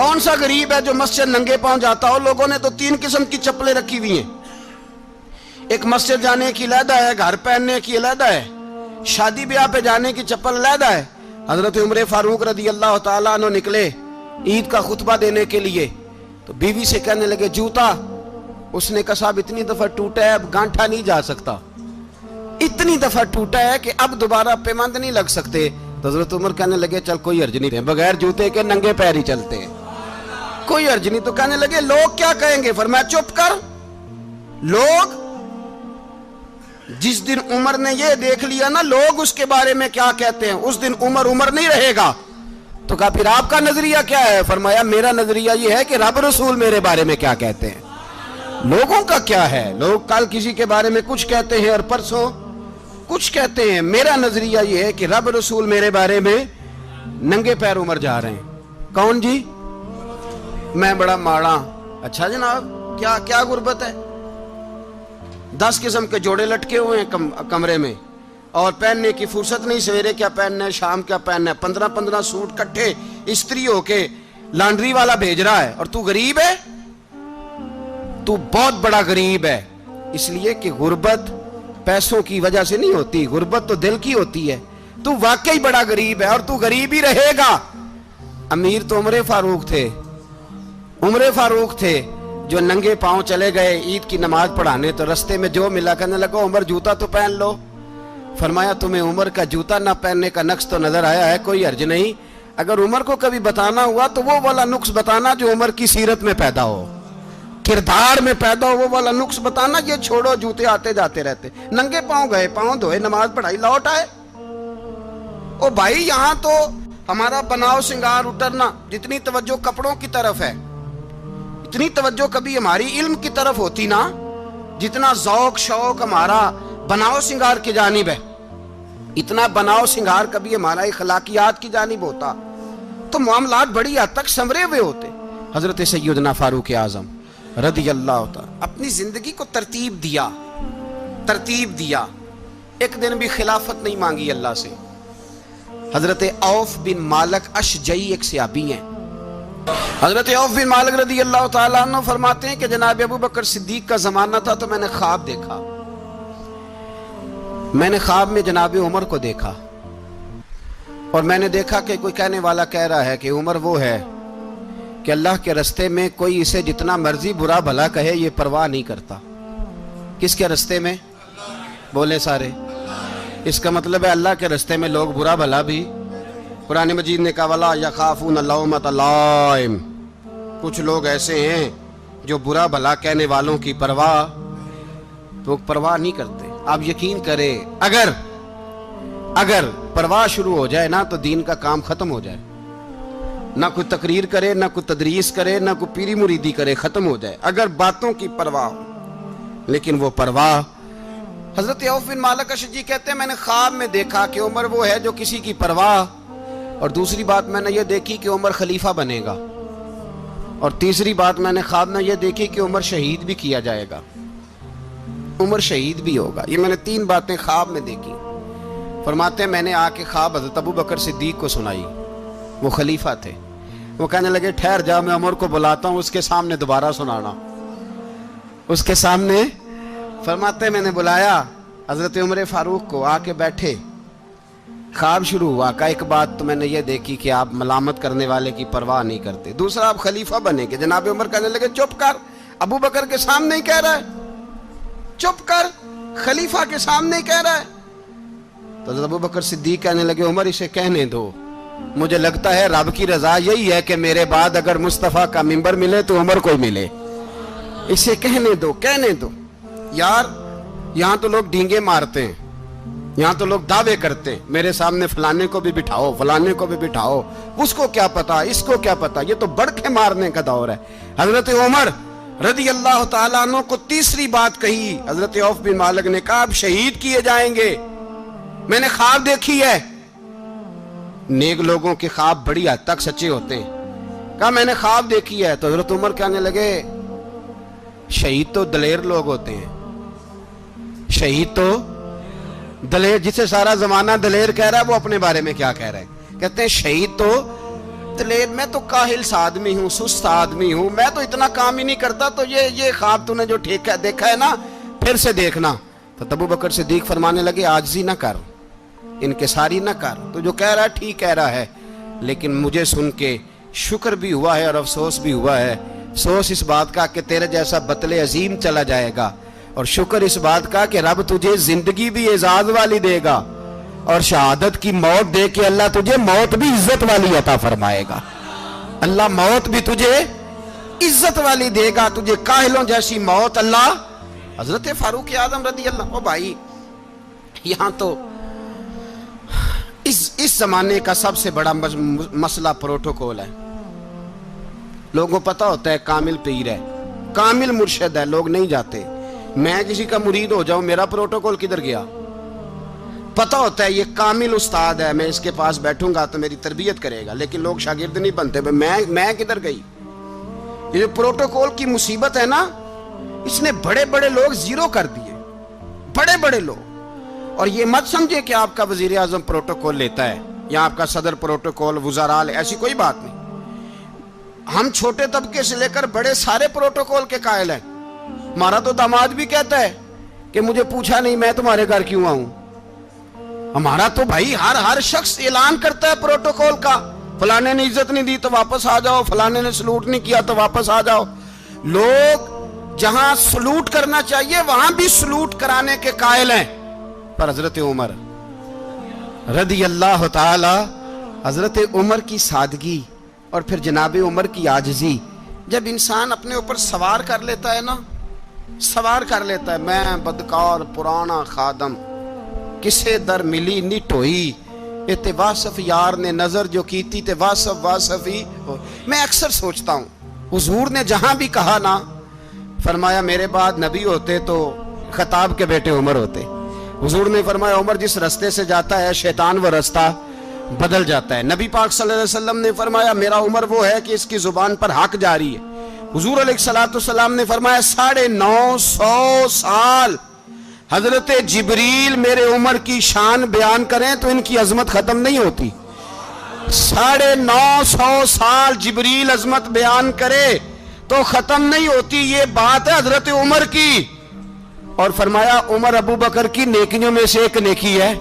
کون سا غریب ہے جو مسجد ننگے پاؤں جاتا ہو؟ لوگوں نے تو 3 قسم کی چپلیں رکھی ہوئی ہیں، ایک مسجد جانے کی علیحدہ ہے، گھر پہننے کی علیحدہ ہے، شادی بیاہ پہ جانے کی چپل علیحدہ ہے۔ حضرت عمر فاروق رضی اللہ تعالیٰ عنہ نکلے عید کا خطبہ دینے کے لیے، تو بیوی سے کہنے لگے جوتا، اس نے کہا صاحب اتنی دفعہ ٹوٹا ہے اب گانٹھا نہیں جا سکتا، اتنی دفعہ ٹوٹا ہے کہ اب دوبارہ پیمند نہیں لگ سکتے۔ تو حضرت عمر کہنے لگے چل کوئی حرج نہیں، بغیر جوتے کے ننگے پیر ہی چلتے ہیں، کوئی حرج نہیں۔ تو کہنے لگے لوگ کیا کہیں گے؟ فرمایا چپ کر، لوگ جس دن عمر نے یہ دیکھ لیا نا لوگ اس کے بارے میں کیا کہتے ہیں، اس دن عمر عمر نہیں رہے گا۔ تو کہا پھر آپ کا نظریہ کیا ہے؟ فرمایا میرا نظریہ یہ ہے کہ رب رسول میرے بارے میں کیا کہتے ہیں، لوگوں کا کیا ہے؟ لوگ کل کسی کے بارے میں کچھ کہتے ہیں اور پرسوں کچھ کہتے ہیں، میرا نظریہ یہ ہے کہ رب رسول میرے بارے میں ننگے پیر عمر جا رہے ہیں۔ کون جی؟ میں بڑا ماڑا۔ اچھا جناب، کیا کیا غربت ہے؟ 10 قسم کے جوڑے لٹکے ہوئے ہیں کمرے میں، اور پہننے کی فرصت نہیں، سویرے کیا پہننا ہے، شام کیا پہننا ہے، 15 سوٹ کٹھے استری ہو کے لانڈری والا بھیج رہا ہے، اور تو غریب ہے، تو بہت بڑا غریب ہے۔ اس لیے کہ غربت پیسوں کی وجہ سے نہیں ہوتی، غربت تو دل کی ہوتی ہے۔ تو واقعی بڑا غریب ہے اور تو غریب ہی رہے گا۔ امیر تو عمر فاروق تھے، عمر فاروق تھے جو ننگے پاؤں چلے گئے عید کی نماز پڑھانے، تو رستے میں جو ملا کہنے لگا عمر جوتا تو پہن لو۔ فرمایا تمہیں عمر کا جوتا نہ پہننے کا نقص تو نظر آیا ہے، کوئی حرج نہیں، اگر عمر کو کبھی بتانا ہوا تو وہ والا نقص بتانا جو عمر کی سیرت میں پیدا ہو، کردار میں پیدا ہو، وہ والا نقص بتانا، یہ چھوڑو جوتے آتے جاتے رہتے۔ ننگے پاؤں گئے، پاؤں دھوئے، نماز پڑھائی، لوٹ آئے۔ او بھائی یہاں تو ہمارا بناؤ سنگار اترنا، جتنی توجہ کپڑوں کی طرف ہے اتنی توجہ کبھی ہماری علم کی طرف ہوتی نا، جتنا ذوق شوق ہمارا بناؤ سنگار کی جانب ہے، اتنا بناؤ سنگار کبھی ہمارا اخلاقیات کی جانب ہوتا تو معاملات بڑی حد تک سنورے ہوئے ہوتے۔ حضرت سیدنا فاروق اعظم رضی اللہ تعالی اپنی زندگی کو ترتیب دیا، ایک دن بھی خلافت نہیں مانگی اللہ سے۔ حضرت عوف بن مالک اشجعی ایک صحابی ہیں، حضرت عوف بن مالک رضی اللہ تعالیٰ عنہ فرماتے ہیں کہ جناب ابو بکر صدیق کا زمانہ تھا تو میں نے خواب دیکھا، میں نے خواب میں جناب عمر کو دیکھا، اور میں نے دیکھا کہ کوئی کہنے والا کہہ رہا ہے کہ عمر وہ ہے کہ اللہ کے رستے میں کوئی اسے جتنا مرضی برا بھلا کہے یہ پرواہ نہیں کرتا۔ کس کے رستے میں؟ بولے سارے۔ اس کا مطلب ہے اللہ کے رستے میں لوگ برا بھلا بھی، قرآن مجید نے کہا وَلَا يَخَافُونَ لَوْمَةَ لَائِمٍ، کچھ لوگ ایسے ہیں جو برا بھلا کہنے والوں کی پرواہ نہیں کرتے۔ آپ یقین کریں اگر پرواہ شروع ہو جائے نا تو دین کا کام ختم ہو جائے، نہ کوئی تقریر کرے، نہ کوئی تدریس کرے، نہ کوئی پیری مریدی کرے، ختم ہو جائے اگر باتوں کی پرواہ ہو۔ لیکن وہ پرواہ، حضرت عوف بن مالک اشجعی کہتے ہیں میں نے خواب میں دیکھا کہ عمر وہ ہے جو کسی کی پرواہ، اور دوسری بات میں نے یہ دیکھی کہ عمر خلیفہ بنے گا، اور تیسری بات میں نے خواب میں یہ دیکھی کہ عمر شہید بھی کیا جائے گا، عمر شہید بھی ہوگا۔ یہ میں نے 3 باتیں خواب میں دیکھی۔ فرماتے ہیں میں نے آ کے خواب حضرت ابو بکر صدیق کو سنائی، وہ خلیفہ تھے، وہ کہنے لگے ٹھہر جا میں عمر کو بلاتا ہوں، اس کے سامنے دوبارہ سنانا، اس کے سامنے۔ فرماتے ہیں میں نے بلایا حضرت عمر فاروق کو، آ کے بیٹھے، خواب شروع ہوا۔ کہا ایک بات تو میں نے یہ دیکھی کہ آپ ملامت کرنے والے کی پرواہ نہیں کرتے، دوسرا آپ خلیفہ بنے گے۔ جناب عمر کہنے لگے چپ کر، ابو بکر کے سامنے ہی کہہ رہا ہے، چپ کر، خلیفہ کے سامنے ہی کہہ رہا ہے۔ تو حضرت ابو بکر صدیق کہنے لگے عمر اسے کہنے دو، مجھے لگتا ہے رب کی رضا یہی ہے کہ میرے بعد اگر مصطفیٰ کا منبر ملے تو عمر کو ملے، اسے کہنے دو۔ یار یہاں تو لوگ ڈینگے مارتے ہیں، یہاں تو لوگ دعوے کرتے ہیں میرے سامنے فلانے کو بھی بٹھاؤ، فلانے کو بھی بٹھاؤ، اس کو کیا پتا، اس کو کیا پتا، یہ تو بڑکے مارنے کا دور ہے۔ حضرت عمر رضی اللہ تعالیٰ عنہ کو تیسری بات کہی، حضرت عوف بن مالک نے کہا آپ شہید کیے جائیں گے، میں نے خواب دیکھی ہے۔ نیک لوگوں کے خواب بڑی حد تک سچے ہوتے ہیں۔ کہا میں نے خواب دیکھی ہے۔ تو حضرت عمر کہنے لگے شہید تو دلیر لوگ ہوتے ہیں، شہید تو دلیر، جسے سارا زمانہ دلیر کہہ رہا ہے وہ اپنے بارے میں کیا کہہ رہا ہے؟ کہتے ہیں شہید تو بتلے، میں تو کاہل سا آدمی ہوں، سست آدمی ہوں، میں تو اتنا کام ہی نہیں کرتا، تو یہ خواب تو نے جو دیکھا ہے نا پھر سے دیکھنا۔ تو ابو بکر صدیق فرمانے لگے عاجزی نہ کر، انکساری نہ کر، تو جو کہہ رہا ہے ٹھیک کہہ رہا ہے، لیکن مجھے سن کے شکر بھی ہوا ہے اور افسوس بھی ہوا ہے۔ افسوس اس بات کا کہ تیرے جیسا بتلے عظیم چلا جائے گا، اور شکر اس بات کا کہ رب تجھے زندگی بھی اعزاز والی دے گا، اور شہادت کی موت دے کے اللہ تجھے موت بھی عزت والی عطا فرمائے گا۔ اللہ موت بھی تجھے عزت والی دے گا، تجھے کاہلوں جیسی موت اللہ۔ حضرت فاروق اعظم رضی اللہ، او بھائی یہاں تو اس زمانے کا سب سے بڑا مسئلہ پروٹوکول ہے۔ لوگوں کو پتہ ہوتا ہے کامل پیر ہے، کامل مرشد ہے، لوگ نہیں جاتے۔ میں کسی کا مرید ہو جاؤں، میرا پروٹوکول کدھر گیا؟ پتہ ہوتا ہے یہ کامل استاد ہے، میں اس کے پاس بیٹھوں گا تو میری تربیت کرے گا، لیکن لوگ شاگرد نہیں بنتے۔ میں کدھر گئی؟ یہ جو پروٹوکول کی مصیبت ہے نا، اس نے بڑے بڑے لوگ زیرو کر دیے، بڑے بڑے لوگ۔ اور یہ مت سمجھے کہ آپ کا وزیر اعظم پروٹوکول لیتا ہے یا آپ کا صدر پروٹوکول، وزراء، ایسی کوئی بات نہیں۔ ہم چھوٹے طبقے سے لے کر بڑے سارے پروٹوکول کے قائل ہیں۔ ہمارا تو داماد بھی کہتا ہے کہ مجھے پوچھا نہیں میں تمہارے گھر کیوں آؤں۔ ہمارا تو بھائی ہر شخص اعلان کرتا ہے پروٹوکول کا، فلانے نے عزت نہیں دی تو واپس آ جاؤ، فلانے نے سلوٹ نہیں کیا تو واپس آ جاؤ۔ لوگ جہاں سلوٹ کرنا چاہیے وہاں بھی سلوٹ کرانے کے قائل ہیں۔ پر حضرت عمر رضی اللہ تعالی، حضرت عمر کی سادگی اور پھر جناب عمر کی عاجزی، جب انسان اپنے اوپر سوار کر لیتا ہے نا، سوار کر لیتا ہے، میں بدکار پرانا خادم، کسے در ملی نٹ ہوئی، تے واصف یار نے نظر جو کی تھی تے واصف ہی ہو۔ میں اکثر سوچتا ہوں حضور نے جہاں بھی کہا نا، فرمایا میرے بعد نبی ہوتے تو خطاب کے بیٹے عمر ہوتے۔ حضور نے فرمایا عمر جس رستے سے جاتا ہے شیطان وہ رستہ بدل جاتا ہے۔ نبی پاک صلی اللہ علیہ وسلم نے فرمایا میرا عمر وہ ہے کہ اس کی زبان پر حق جاری ہے۔ حضور علیہ السلام نے فرمایا 950 سال حضرت جبریل میرے عمر کی شان بیان کریں تو ان کی عظمت ختم نہیں ہوتی۔ 950 سال جبریل عظمت بیان کرے تو ختم نہیں ہوتی۔ یہ بات ہے حضرت عمر کی، اور فرمایا عمر ابو بکر کی نیکیوں میں سے ایک نیکی ہے۔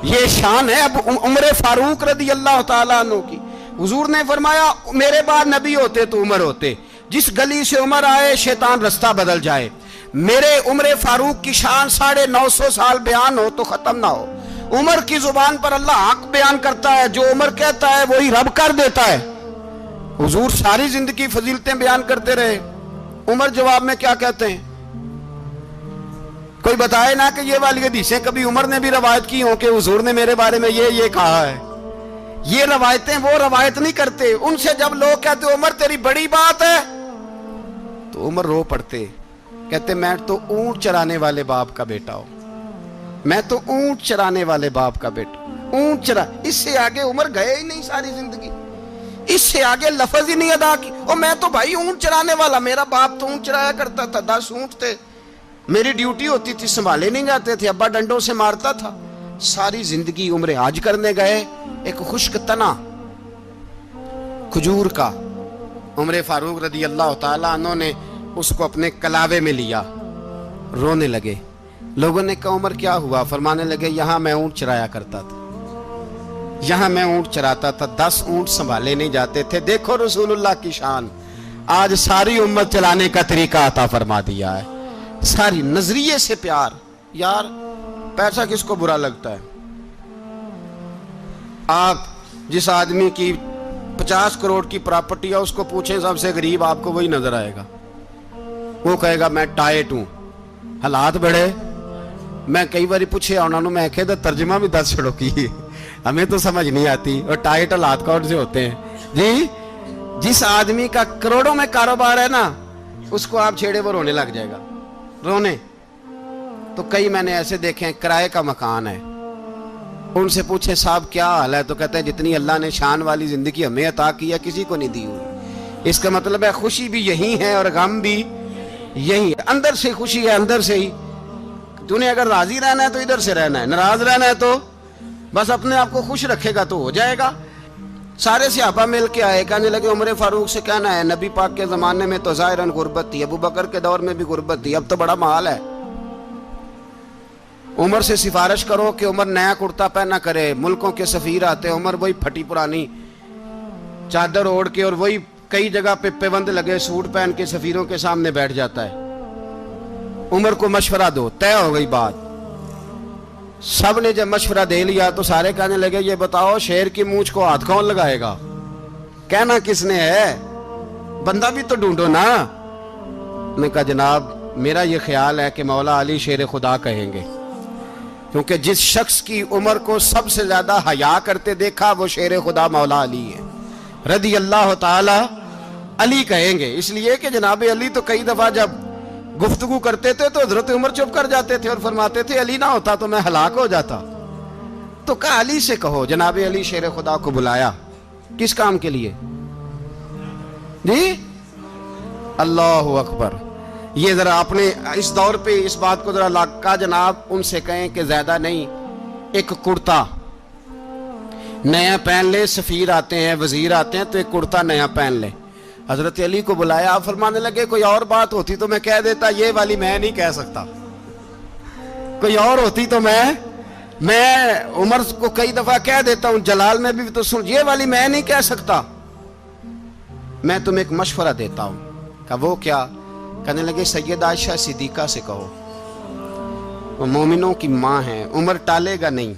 یہ شان ہے اب عمر فاروق رضی اللہ تعالیٰ عنہ کی۔ حضور نے فرمایا میرے بعد نبی ہوتے تو عمر ہوتے، جس گلی سے عمر آئے شیطان رستہ بدل جائے۔ میرے عمر فاروق کی شان 950 سال بیان ہو تو ختم نہ ہو۔ عمر کی زبان پر اللہ حق بیان کرتا ہے، جو عمر کہتا ہے وہی رب کر دیتا ہے۔ حضور ساری زندگی فضیلتیں بیان کرتے رہے، عمر جواب میں کیا کہتے ہیں؟ کوئی بتائے نا کہ یہ والی حدیثیں کبھی عمر نے بھی روایت کی ہوں کہ حضور نے میرے بارے میں یہ کہا ہے۔ یہ روایتیں وہ روایت نہیں کرتے، ان سے جب لوگ کہتے عمر تیری بڑی بات ہے تو عمر رو پڑتے، کہتے میں تو اونٹ چرانے والے باپ کا بیٹا ہوں، میں تو اونٹ چرانے والے باپ کا بیٹا، اونٹ چرا۔ اس سے آگے عمر گئے ہی نہیں ساری زندگی، اس سے آگے لفظ ہی نہیں ادا کی۔ اور میں تو بھائی اونٹ چرانے والا، میرا باپ تو اونٹ چرایا کرتا تھا، 10 اونٹ تھے، میری ڈیوٹی ہوتی تھی، سنبھالے نہیں جاتے تھے، ابا ڈنڈوں سے مارتا تھا۔ ساری زندگی عمر حج کرنے گئے، ایک خشک تنا کھجور کا عمر فاروق رضی اللہ تعالیٰ عنہ نے اس کو اپنے کلاوے میں لیا، رونے لگے۔ لوگوں نے کہا عمر کیا ہوا؟ فرمانے لگے یہاں میں اونٹ چرایا کرتا تھا، یہاں میں اونٹ چراتا تھا، 10 اونٹ سنبھالے نہیں جاتے تھے۔ دیکھو رسول اللہ کی شان، آج ساری امت چلانے کا طریقہ عطا فرما دیا ہے، ساری نظریے سے پیار۔ یار پیسہ کس کو برا لگتا ہے؟ آپ جس آدمی کی 50 کروڑ کی پراپرٹی ہے اس کو پوچھیں سب سے غریب، آپ کو وہی نظر آئے گا۔ وہ کہے گا میں ٹائٹ ہوں، حالات بڑے۔ میں کئی باری پوچھے انہوں نے، میں کہتا ترجمہ بھی 10 چھڑوں کی، ہمیں تو سمجھ نہیں آتی، اور ٹائٹ حالات کون سے ہوتے ہیں جی؟ جس آدمی کا کروڑوں میں کاروبار ہے نا، اس کو آپ چھیڑے وہ رونے لگ جائے گا، رونے۔ تو کئی میں نے ایسے دیکھے ہیں کرائے کا مکان ہے، ان سے پوچھے صاحب کیا حال ہے، تو کہتے ہیں جتنی اللہ نے شان والی زندگی ہمیں عطا کی ہے کسی کو نہیں دی ہوئی۔ اس کا مطلب ہے خوشی بھی یہی ہے اور غم بھی یہی ہے، اندر سے خوشی ہے، اندر سے ہی۔ تو نے اگر راضی رہنا ہے تو ادھر سے رہنا ہے، ناراض رہنا ہے تو بس اپنے آپ کو خوش رکھے گا تو ہو جائے گا۔ سارے صحابہ مل کے آئے، کہنے لگے عمر فاروق سے کہنا ہے نبی پاک کے زمانے میں تو ظاہراً غربت تھی، ابو بکر کے دور میں بھی غربت تھی، اب تو بڑا محال ہے، عمر سے سفارش کرو کہ عمر نیا کرتا پہنا کرے۔ ملکوں کے سفیر آتے، عمر وہی پھٹی پرانی چادر اوڑھ کے اور وہی کئی جگہ پہ پیوند لگے سوٹ پہن کے سفیروں کے سامنے بیٹھ جاتا ہے۔ عمر کو مشورہ دو، طے ہو گئی بات۔ سب نے جب مشورہ دے لیا تو سارے کہنے لگے یہ بتاؤ شیر کی مونچھ کو ہاتھ کون لگائے گا؟ کہنا کس نے ہے؟ بندہ بھی تو ڈھونڈو نا۔ نے کہا جناب میرا یہ خیال ہے کہ مولا علی شیر خدا کہیں گے، کیونکہ جس شخص کی عمر کو سب سے زیادہ حیا کرتے دیکھا وہ شیر خدا مولا علی ہے رضی اللہ تعالی علی کہیں گے، اس لیے کہ جناب علی تو کئی دفعہ جب گفتگو کرتے تھے تو حضرت عمر چپ کر جاتے تھے اور فرماتے تھے علی نہ ہوتا تو میں ہلاک ہو جاتا۔ تو کہا علی سے کہو۔ جناب علی شیر خدا کو بلایا، کس کام کے لیے؟ جی اللہ اکبر۔ یہ ذرا اپنے اس دور پہ اس بات کو ذرا لاکا جناب ان سے کہیں کہ زیادہ نہیں، ایک کرتا نیا پہن لے، سفیر آتے ہیں وزیر آتے ہیں تو ایک کرتا نیا پہن لے۔ حضرت علی کو بلایا، آپ فرمانے لگے کوئی اور بات ہوتی تو میں کہہ دیتا، یہ والی میں نہیں کہہ سکتا، کوئی اور ہوتی تو میں عمر کو کئی دفعہ کہہ دیتا ہوں، جلال میں بھی تو سن، یہ والی میں نہیں کہہ سکتا، میں تمہیں ایک مشورہ دیتا ہوں۔ کہا وہ کیا؟ کہنے لگے سید عائشہ صدیقہ سے کہو، وہ مومنوں کی ماں ہیں، عمر ٹالے گا نہیں۔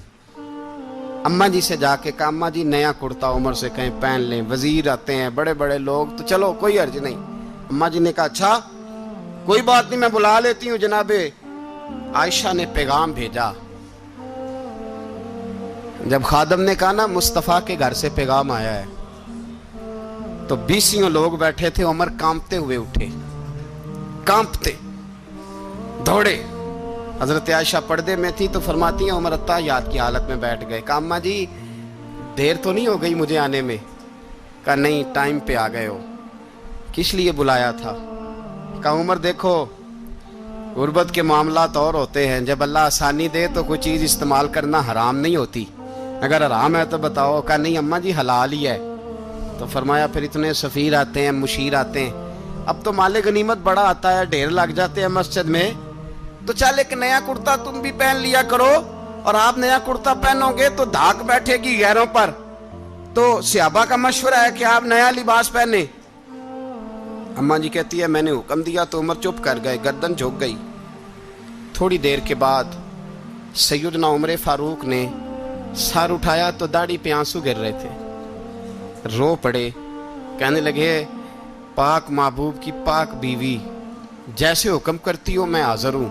اماں جی سے جا کے کہا اماں جی نیا کرتا عمر سے کہیں پہن لیں، وزیر آتے ہیں بڑے بڑے لوگ تو چلو کوئی حرج نہیں۔ اماں جی نے کہا اچھا کوئی بات نہیں میں بلا لیتی ہوں۔ جناب عائشہ نے پیغام بھیجا، جب خادم نے کہا نا مصطفیٰ کے گھر سے پیغام آیا ہے تو 20 لوگ بیٹھے تھے، عمر کانپتے ہوئے اٹھے، کانپتے دوڑے۔ حضرت عائشہ پردے میں تھی تو فرماتی ہیں عمر اتحیات کی حالت میں بیٹھ گئے۔ کہا اماں جی دیر تو نہیں ہو گئی مجھے آنے میں؟ کہا نہیں ٹائم پہ آ گئے ہو۔ کس لیے بلایا تھا؟ کہا عمر دیکھو غربت کے معاملات اور ہوتے ہیں، جب اللہ آسانی دے تو کوئی چیز استعمال کرنا حرام نہیں ہوتی، اگر حرام ہے تو بتاؤ۔ کہا نہیں اماں جی حلال ہی ہے۔ تو فرمایا پھر اتنے سفیر آتے ہیں مشیر آتے ہیں، اب تو مال غنیمت بڑا آتا ہے، ڈھیر لگ جاتے ہیں مسجد میں، تو چل ایک نیا کرتا تم بھی پہن لیا کرو، اور آپ نیا کرتا پہنو گے تو دھاک بیٹھے گی غیروں پر۔ تو صحابہ کا مشورہ ہے کہ آپ نیا لباس پہنے۔ اماں جی کہتی ہے میں نے حکم دیا تو عمر چپ کر گئے، گردن جھک گئی۔ تھوڑی دیر کے بعد سیدنا عمر فاروق نے سر اٹھایا تو داڑھی پہ آنسو گر رہے تھے، رو پڑے، کہنے لگے پاک محبوب کی پاک بیوی جیسے حکم کرتی ہو میں حاضر ہوں،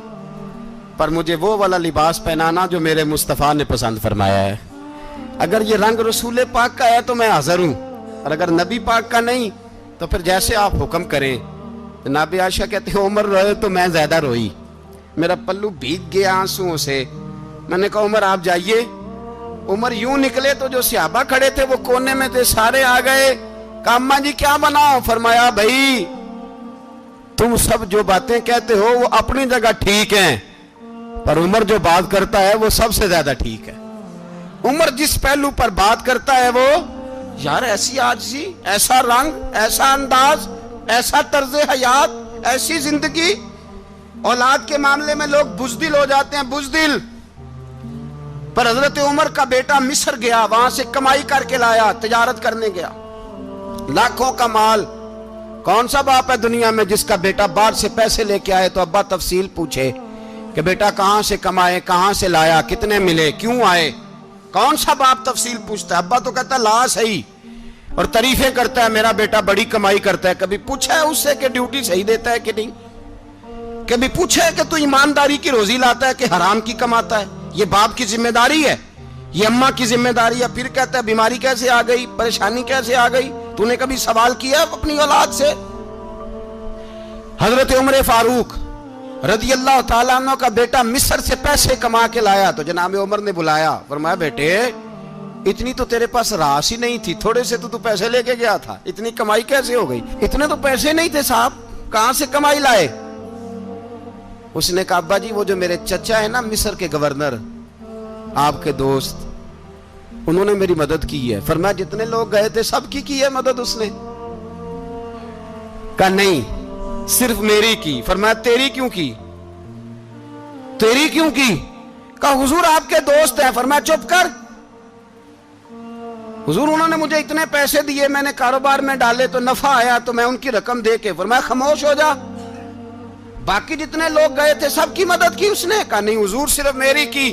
پر مجھے وہ والا لباس پہنانا جو میرے مصطفیٰ نے پسند فرمایا ہے، اگر یہ رنگ رسول پاک کا ہے تو میں حاضر ہوں، اور اگر نبی پاک کا نہیں تو پھر جیسے آپ حکم کریں۔ جناب عائشہ کہتے ہیں عمر روئے تو میں زیادہ روئی، میرا پلو بھیگ گیا آنسوؤں سے۔ میں نے کہا عمر آپ جائیے۔ عمر یوں نکلے تو جو صحابہ کھڑے تھے وہ کونے میں تھے، سارے آ گئے۔ کہا اماں جی کیا بناؤ؟ فرمایا بھائی تم سب جو باتیں کہتے ہو وہ اپنی جگہ ٹھیک ہیں، پر عمر جو بات کرتا ہے وہ سب سے زیادہ ٹھیک ہے۔ عمر جس پہلو پر بات کرتا ہے وہ یار ایسی عاجزی، ایسا رنگ، ایسا انداز، ایسا طرز حیات، ایسی زندگی۔ اولاد کے معاملے میں لوگ بزدل ہو جاتے ہیں، بزدل، پر حضرت عمر کا بیٹا مصر گیا، وہاں سے کمائی کر کے لایا، تجارت کرنے گیا، لاکھوں کا مال۔ کون سا باپ ہے دنیا میں جس کا بیٹا باہر سے پیسے لے کے آئے تو ابا تفصیل پوچھے کہ بیٹا کہاں سے کمائے، کہاں سے لایا، کتنے ملے، کیوں آئے؟ کون سا باپ تفصیل پوچھتا ہے؟ ابا تو کہتا ہے لا صحیح، اور تعریفیں کرتا ہے میرا بیٹا بڑی کمائی کرتا ہے۔ کبھی پوچھا ہے اس سے کہ ڈیوٹی صحیح دیتا ہے کہ نہیں؟ کبھی پوچھا ہے کہ تو ایمانداری کی روزی لاتا ہے کہ حرام کی کماتا ہے؟ یہ باپ کی ذمہ داری ہے، یہ اماں کی ذمہ داری ہے۔ پھر کہتا ہے بیماری کیسے آ گئی، پریشانی کیسے آ گئی؟ تو نے کبھی سوال کیا اپنی اولاد سے؟ حضرت عمر فاروق رضی اللہ تعالیٰ عنہ کا بیٹا مصر سے پیسے کما کے لایا تو جناب عمر نے بلایا، فرمایا بیٹے اتنی تو تیرے پاس راس ہی نہیں تھی، تھوڑے سے تو پیسے لے کے گیا تھا، اتنی کمائی کیسے ہو گئی؟ اتنے تو پیسے نہیں تھے صاحب، کہاں سے کمائی لائے؟ اس نے کہا ابا جی وہ جو میرے چچا ہے نا مصر کے گورنر، آپ کے دوست، انہوں نے میری مدد کی ہے. فرمایا جتنے لوگ گئے تھے سب کی ہے مدد اس نے؟ کہا نہیں صرف میری کی. فرمایا تیری کیوں کی؟ تیری کیوں کی؟ کہا حضور آپ کے دوست ہیں. فرمایا چپ کر حضور انہوں نے مجھے اتنے پیسے دیے, میں نے کاروبار میں ڈالے تو نفع آیا تو میں ان کی رقم دے کے. فرمایا خاموش ہو جا, باقی جتنے لوگ گئے تھے سب کی مدد کی اس نے؟ کہا نہیں حضور صرف میری کی.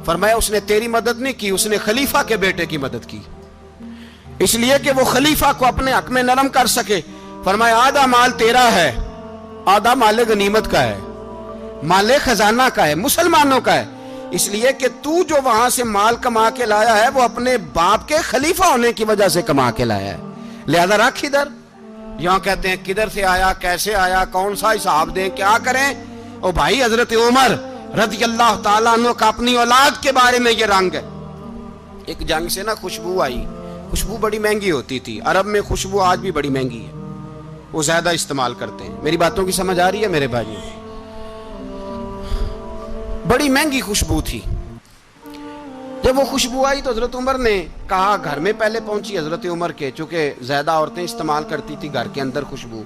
فرمایا اس نے تیری مدد نہیں کی, اس نے خلیفہ کے بیٹے کی مدد کی, اس لیے کہ وہ خلیفہ کو اپنے حق میں نرم کر سکے. فرمایا آدھا مال تیرا ہے, آدھا مال غنیمت کا ہے, مال خزانہ کا ہے, مسلمانوں کا ہے, اس لیے کہ تو جو وہاں سے مال کما کے لایا ہے وہ اپنے باپ کے خلیفہ ہونے کی وجہ سے کما کے لایا ہے, لہذا رکھ ادھر. یہاں کہتے ہیں کدھر سے آیا, کیسے آیا, کون سا حساب دیں, کیا کریں؟ او بھائی حضرت عمر رضی اللہ تعالیٰ عنہ کا اپنی اولاد کے بارے میں یہ رنگ ہے. ایک جنگ سے نا خوشبو آئی, خوشبو بڑی مہنگی ہوتی تھی, عرب میں خوشبو آج بھی بڑی مہنگی ہے, وہ زیادہ استعمال کرتے ہیں. میری باتوں کی سمجھ آ رہی ہے میرے بھائیوں؟ بڑی مہنگی خوشبو تھی. جب وہ خوشبو آئی تو حضرت عمر نے کہا, گھر میں پہلے پہنچی حضرت عمر کے, چونکہ زیادہ عورتیں استعمال کرتی تھی گھر کے اندر خوشبو,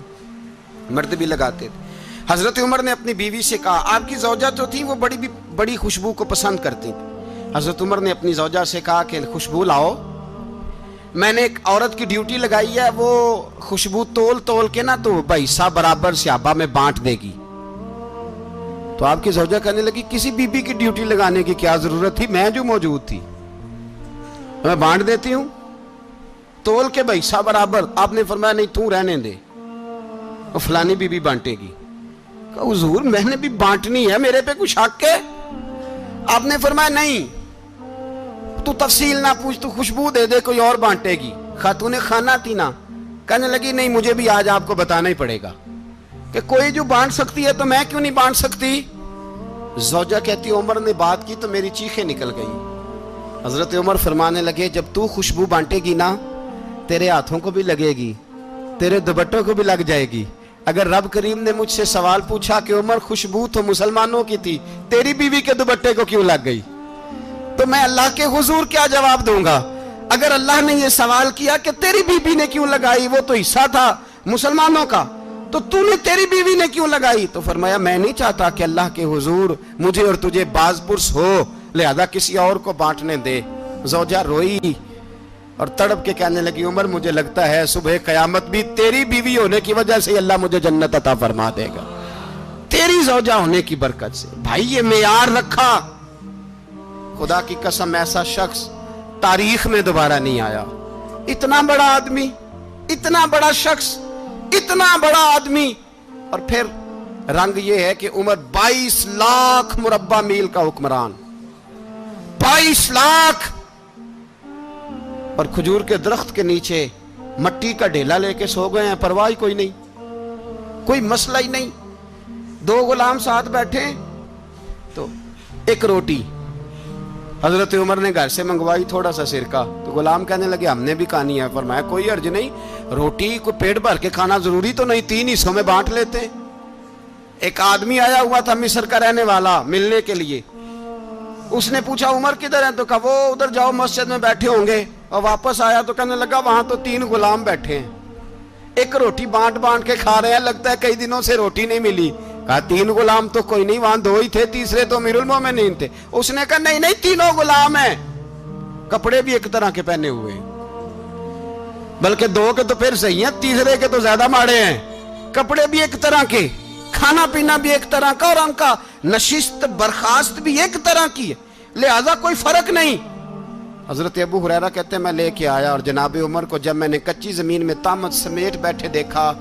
مرد بھی لگاتے تھے. حضرت عمر نے اپنی بیوی سے کہا, آپ کی زوجہ جو تھی وہ بڑی خوشبو کو پسند کرتی تھی. حضرت عمر نے اپنی زوجہ سے کہا کہ خوشبو لاؤ, میں نے ایک عورت کی ڈیوٹی لگائی ہے, وہ خوشبو تول کے نا تو حصہ برابر صحابہ میں بانٹ دے گی. تو آپ کی زوجہ کہنے لگی کسی بی بی کی ڈیوٹی لگانے کی کیا ضرورت تھی, میں جو موجود تھی میں بانٹ دیتی ہوں تول کے حصہ برابر. آپ نے فرمایا نہیں تو رہنے دے, اور فلانی بی بی بانٹے گی. کہا حضور میں نے بھی بانٹنی ہے, میرے پہ کچھ حق ہے؟ آپ نے فرمایا نہیں تو تفصیل نہ پوچھ, تو خوشبو دے دے, کوئی اور بانٹے گی. خاتون خانہ تھی نا, کہنے لگی نہیں مجھے بھی آج آپ کو بتانا ہی پڑے گا کہ کوئی جو بانٹ سکتی ہے تو میں کیوں نہیں بانٹ سکتی. زوجہ کہتی عمر نے بات کی تو میری چیخیں نکل گئی. حضرت عمر فرمانے لگے جب تو خوشبو بانٹے گی نا تیرے ہاتھوں کو بھی لگے گی, تیرے دوپٹوں کو بھی لگ جائے گی. اگر رب کریم نے مجھ سے سوال پوچھا کہ عمر خوشبو تو مسلمانوں کی تھی, تیری بیوی کے دوپٹے کو کیوں لگ گئی, تو میں اللہ کے حضور کیا جواب دوں گا؟ اگر اللہ نے یہ سوال کیا کہ تیری بیوی نے کیوں لگائی, وہ تو حصہ تھا مسلمانوں کا, تو تو نے تیری بیوی نے کیوں لگائی؟ تو فرمایا میں نہیں چاہتا کہ اللہ کے حضور مجھے اور تجھے باز پرس ہو, لہذا کسی اور کو بانٹنے دے. زوجہ روئی اور تڑپ کے کہنے لگی عمر مجھے لگتا ہے صبح قیامت بھی تیری بیوی ہونے کی وجہ سے اللہ مجھے جنت عطا فرما دے گا, تیری زوجہ ہونے کی برکت سے. بھائی یہ معیار رکھا, خدا کی قسم ایسا شخص تاریخ میں دوبارہ نہیں آیا. اتنا بڑا آدمی, اتنا بڑا شخص, اتنا بڑا آدمی, اور پھر رنگ یہ ہے کہ عمر 22 لاکھ مربع میل کا حکمران, 22 لاکھ, اور کھجور کے درخت کے نیچے مٹی کا ڈھیلا لے کے سو گئے ہیں, پرواہ کوئی نہیں, کوئی مسئلہ ہی نہیں. 2 غلام ساتھ بیٹھے تو ایک روٹی حضرت عمر نے گھر سے منگوائی, تھوڑا سا سرکہ, تو غلام کہنے لگے ہم نے بھی کھانی ہے. فرمایا کوئی حرج نہیں, روٹی کو پیٹ بھر کے کھانا ضروری تو نہیں, 3 حصوں میں بانٹ لیتے ہیں. ایک آدمی آیا ہوا تھا مصر کا رہنے والا ملنے کے لیے, اس نے پوچھا عمر کدھر ہیں, تو کہا وہ ادھر جاؤ مسجد میں بیٹھے ہوں گے. اور واپس آیا تو کہنے لگا وہاں تو 3 غلام بیٹھے ہیں, ایک روٹی بانٹ کے کھا رہے ہیں, لگتا ہے کئی دنوں سے روٹی نہیں ملی. کہا 3 غلام تو کوئی نہیں, وہاں 2 ہی تھے, تیسرے تو امیر المومنین تھے. اس نے کہا نہیں 3 غلام ہیں, کپڑے بھی ایک طرح کے پہنے ہوئے, بلکہ 2 کے تو پھر صحیح ہیں, تیسرے کے تو زیادہ ماڑے ہیں. کپڑے بھی ایک طرح کے, کھانا پینا بھی ایک طرح کا, اور ان کا نشست برخاست بھی ایک طرح کی ہے, لہذا کوئی فرق نہیں. حضرت ابو ہریرہ کہتے ہیں میں لے کے آیا, اور جناب عمر کو جب میں نے کچی زمین میں تامت سمیٹ بیٹھے دیکھا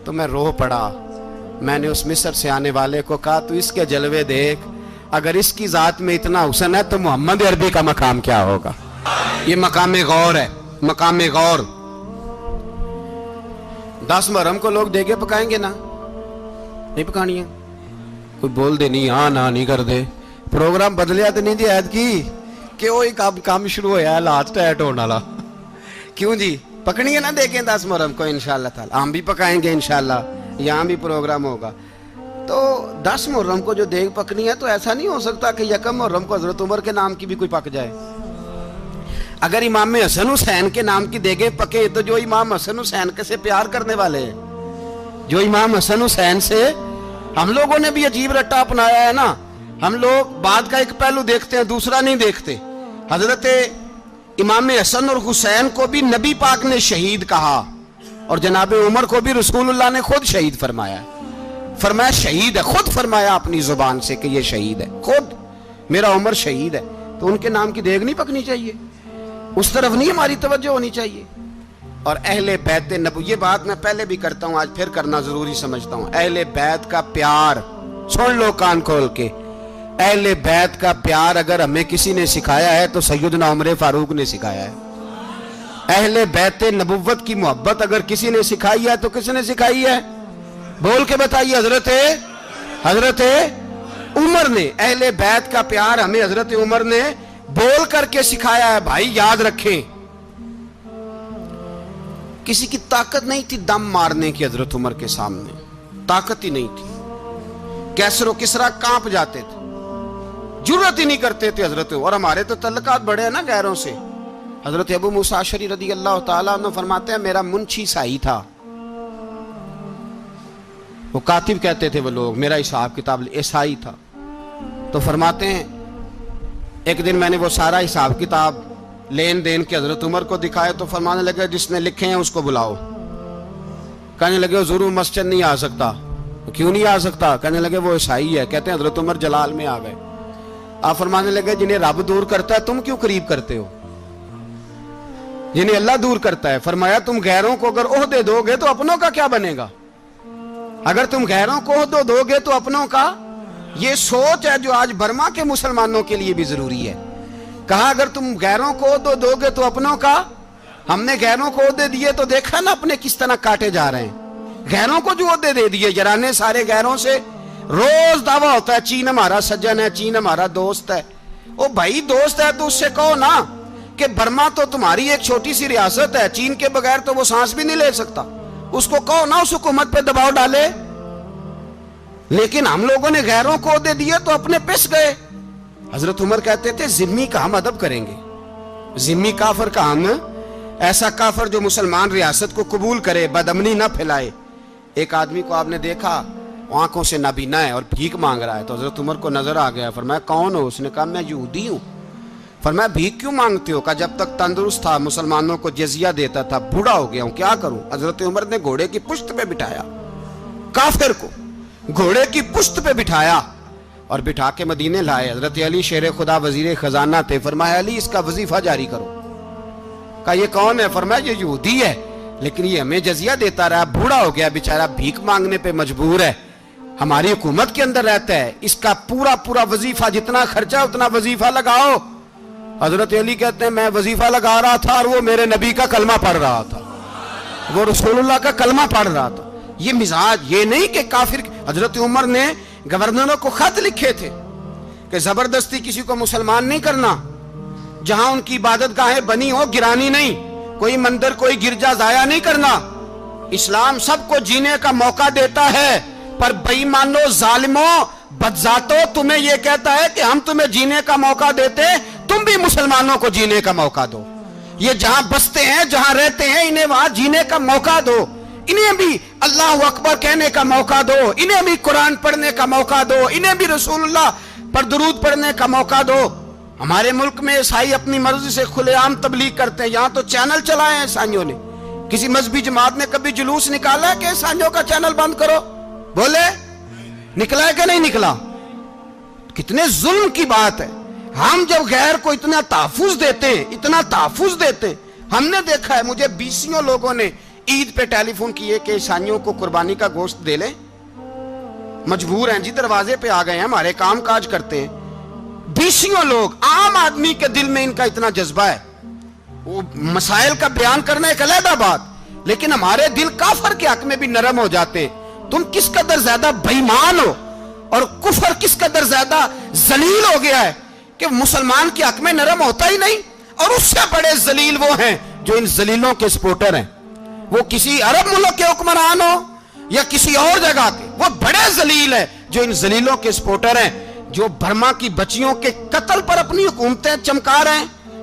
تو میں رو پڑا. میں نے اس مصر سے آنے والے کو کہا تو اس کے جلوے دیکھ, اگر اس کی ذات میں اتنا حسن ہے تو محمد عربی کا مقام کیا ہوگا. یہ مقام غور ہے, مقام غور. 10 محرم کو لوگ دیگے پکائیں گے نا, نہیں پکانی ہے, کوئی بول دے نہیں, ہاں نہ نہیں کر دے, پروگرام بدلیا تو نہیں دی عید کی کہ وہ ایک کام شروع ہویا ہے لات ٹیٹ ہونے والا. کیوں جی, پکنی ہے نا دیکھیں 10 محرم کو انشاءاللہ تعالی, ہم بھی پکائیں گے انشاءاللہ, یہاں بھی پروگرام ہوگا. تو 10 محرم کو جو دیگ پکنی ہے تو ایسا نہیں ہو سکتا کہ 1 محرم کو حضرت عمر کے نام کی بھی کوئی پک جائے. اگر امام حسن حسین کے نام کی دیگیں پکے تو جو امام حسن حسین کے سے پیار کرنے والے ہیں، جو امام حسن حسین سے، ہم لوگوں نے بھی عجیب رٹا اپنایا ہے نا، ہم لوگ بات کا ایک پہلو دیکھتے ہیں دوسرا نہیں دیکھتے۔ حضرت امام حسن اور حسین کو بھی نبی پاک نے شہید کہا، اور جناب عمر کو بھی رسول اللہ نے خود شہید فرمایا، فرمایا شہید ہے، خود فرمایا اپنی زبان سے کہ یہ شہید ہے، خود میرا عمر شہید ہے۔ تو ان کے نام کی دیگ نہیں پکنی چاہیے، اس طرف نہیں ہماری توجہ ہونی چاہیے۔ اور اہل بیت نبوت، یہ بات میں پہلے بھی کرتا ہوں، آج پھر کرنا ضروری سمجھتا ہوں، اہل بیت کا پیار، سن لو کان کھول کے، اہل بیت کا پیار اگر ہمیں کسی نے سکھایا ہے تو سیدنا عمر فاروق نے سکھایا ہے۔ اہل بیت نبوت کی محبت اگر کسی نے سکھائی ہے تو کس نے سکھائی ہے؟ بول کے بتائیے، حضرت عمر نے۔ اہل بیت کا پیار ہمیں حضرت عمر نے بول کر کے سکھایا ہے۔ بھائی یاد رکھیں، کسی کی طاقت نہیں تھی دم مارنے کی حضرت عمر کے سامنے، طاقت ہی نہیں تھی، کیسر و کسرا کانپ جاتے تھے، جرأت ہی نہیں کرتے تھے حضرت۔ اور ہمارے تو تعلقات بڑے ہیں نا غیروں سے۔ حضرت ابو موسیٰ اشعری رضی اللہ تعالیٰ عنہ فرماتے ہیں میرا منشی سائی تھا، وہ کاتب کہتے تھے وہ لوگ، میرا حساب کتاب عیسائی تھا۔ تو فرماتے ہیں ایک دن میں نے وہ سارا حساب کتاب لین دین کے حضرت عمر کو دکھائے تو فرمانے لگے جس نے لکھے ہیں اس کو بلاؤ۔ کہنے لگے حضور مسجد نہیں آ سکتا۔ کیوں نہیں آ سکتا؟ کہنے لگے وہ عیسائی ہے۔ کہتے ہیں حضرت عمر جلال میں آ گئے۔ آپ فرمانے لگے جنہیں رب دور کرتا ہے تم کیوں قریب کرتے ہو؟ جنہیں اللہ دور کرتا ہے۔ فرمایا تم غیروں کو اگر عہدے دو گے تو اپنوں کا کیا بنے گا؟ اگر تم غیروں کو عہدے دو گے تو اپنوں کا، یہ سوچ ہے جو آج برما کے مسلمانوں کے لیے بھی ضروری ہے۔ کہا اگر تم غیروں کو عہدے دو گے تو اپنوں کا۔ ہم نے غیروں کو عہدے دیے تو دیکھا نا اپنے کس طرح کاٹے جا رہے ہیں۔ غیروں کو جو عہدے دے دیے یارانے سارے غیروں سے، روز دعویٰ ہوتا ہے چین ہمارا سجن ہے، چین ہمارا دوست ہے۔ او بھائی دوست ہے تو اس سے کہو نا کہ برما تو تمہاری ایک چھوٹی سی ریاست ہے، چین کے بغیر تو وہ سانس بھی نہیں لے سکتا، اس کو کہو نا اس حکومت پہ دباؤ ڈالے۔ لیکن ہم لوگوں نے غیروں کو عہدے دیے تو اپنے پس گئے۔ حضرت عمر کہتے تھے ذمی کا ہم ادب کریں گے، ذمی کافر کا ہم، ایسا کافر جو مسلمان ریاست کو قبول کرے، بدامنی نہ پھیلائے۔ ایک آدمی کو آپ نے دیکھا آنکھوں سے نابینا ہے اور بھیک مانگ رہا ہے، تو حضرت عمر کو نظر آ گیا، فرمایا کون ہو؟ اس نے کہا میں یہودی ہوں۔ فرمایا بھیک کیوں مانگتے ہو؟ کہا جب تک تندرست تھا مسلمانوں کو جزیہ دیتا تھا، بوڑھا ہو گیا ہوں کیا کروں؟ حضرت عمر نے گھوڑے کی پشت پہ بٹھایا، کافر کو گھوڑے کی پشت پہ بٹھایا اور بٹھا کے مدینے لائے۔ حضرت علی شیر خدا وزیر خزانہ تھے، فرمایا علی اس کا وظیفہ جاری کرو۔ کہا یہ کون ہے؟ فرمایا یہ یہودی ہے لیکن یہ ہمیں جزیہ دیتا رہا، بوڑھا ہو گیا بیچارہ، بھیک مانگنے پہ مجبور ہے، ہماری حکومت کے اندر رہتا ہے، اس کا پورا وظیفہ جتنا خرچہ اتنا وظیفہ لگاؤ۔ حضرت علی کہتے ہیں میں وظیفہ لگا رہا تھا اور وہ میرے نبی کا کلمہ پڑھ رہا تھا، وہ رسول اللہ کا کلمہ پڑھ رہا تھا۔ یہ مزاج، یہ نہیں کہ کافر۔ حضرت عمر نے گورنروں کو خط لکھے تھے کہ زبردستی کسی کو مسلمان نہیں کرنا، جہاں ان کی عبادت گاہیں بنی ہو گرانی نہیں، کوئی مندر کوئی گرجا ضائع نہیں کرنا۔ اسلام سب کو جینے کا موقع دیتا ہے، پر بے ایمانو ظالموں بدذاتوں تمہیں یہ کہتا ہے کہ ہم تمہیں جینے کا موقع دیتے، تم بھی مسلمانوں کو جینے کا موقع دو۔ یہ جہاں بستے ہیں جہاں رہتے ہیں انہیں وہاں جینے کا موقع دو، انہیں بھی اللہ اکبر کہنے کا موقع دو، انہیں بھی قرآن پڑھنے کا موقع دو، انہیں بھی رسول اللہ پر درود پڑھنے کا موقع دو۔ ہمارے ملک میں عیسائی اپنی مرضی سے کھلے عام تبلیغ کرتے ہیں، یہاں تو چینل چلائے ہیں عیسائیوں نے۔ کسی مذہبی جماعت نے کبھی جلوس نکالا کہ عیسائیوں کا چینل بند کرو؟ بولے نکلا ہے کہ نہیں نکلا؟ کتنے ظلم کی بات ہے۔ ہم جب غیر کو اتنا تحفظ دیتے ہیں، اتنا تحفظ دیتے ہیں، ہم نے دیکھا ہے مجھے بیسیوں لوگوں نے عید پہ ٹیلی فون کیے کہ عیسائیوں کو قربانی کا گوشت دے لیں، مجبور ہیں جی، دروازے پہ آ گئے ہیں، ہمارے کام کاج کرتے ہیں۔ بیسیوں لوگ، عام آدمی کے دل میں ان کا اتنا جذبہ ہے، وہ مسائل کا بیان کرنا ایک علیحدہ بات، لیکن ہمارے دل کافر کے حق میں بھی نرم ہو جاتے ہیں۔ تم کس قدر زیادہ بے ایمان ہو اور کفر کس قدر زیادہ ذلیل ہو گیا ہے کہ مسلمان کے حق میں نرم ہوتا ہی نہیں۔ اور اس سے بڑے ذلیل وہ ہیں جو ان ذلیلوں کے سپورٹر ہیں، وہ کسی عرب ملک کے حکمران ہو یا کسی اور جگہ کے، وہ بڑے ذلیل ہیں جو ان ذلیلوں کے سپورٹر ہیں، جو برما کی بچیوں کے قتل پر اپنی حکومتیں چمکا رہے ہیں۔